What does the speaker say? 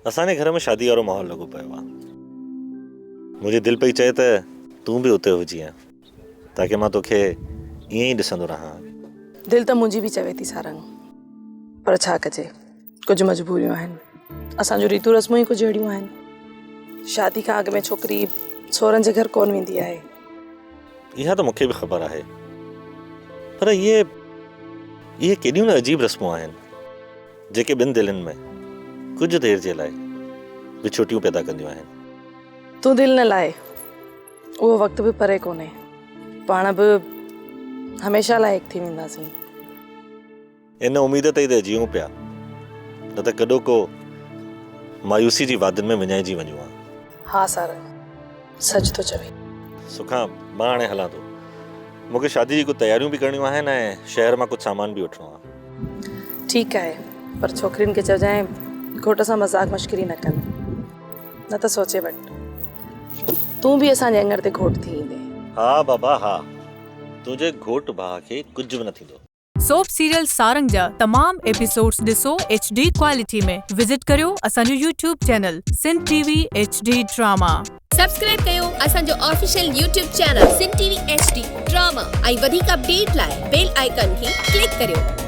असांजे घर में शादी वारो माहौल लॻो पियो आहे। मुंहिंजी दिलि पई चए त तूं बि उते हुजी ताकि मां तोखे ईअं ई ॾिसंदो रहां। दिलि त मुंहिंजी बि चवे थी सारंग, पर छा कजे, कुझु मजबूरियूं आहिनि। असांजो रीतू रस्मूं ई कुझु अहिड़ियूं आहिनि। शादी खां अॻु में छोकिरी सोरनि जे घर कोन वेंदी आहे। इहा त मूंखे बि ख़बर आहे, पर इहे केॾियूं न अजीब रस्मूं आहिनि जेके ॿिनि दिलनि में कुझु देर जे लाइ विछोटियूं पैदा कंदियूं आहिनि। तूं दिलि न लाइ, उहो वक़्तु बि परे कोन्हे। पाण बि हमेशह लाइक़ थी वेंदासीं। इन उमेद ते ई त जियूं पिया, न त कॾो को मायूसी जी वादियुनि में विञाइजी वञूं हा। हा सारंग, सच थो चवे। सुखा, मां हाणे हलां थो। मूंखे शादी जी कुझु तयारियूं बि करणियूं आहिनि ऐं शहर मां कुझु सामान बि वठिणो आहे। ठीकु आहे, पर छोकिरियुनि खे चइजांइ घोट सां मज़ाक मश्करी न कनि, न त सोचे वठि तूं बि असांजे अंगर ते घोट थी ईंदे। हा बाबा हा, तुंहिंजे घोट भाउ खे कुझु बि न थींदो। सोप सीरियल सारंग जा तमाम एपिसोड्स ॾिसो HD क्वालिटी में। विजिट करियो असांजो YouTube channel Sindh TV HD drama. Subscribe कयो असांजो official YouTube channel Sindh TV HD drama ऐं वधीक अपडेट लाइ बेल आइकन खे क्लिक करियो।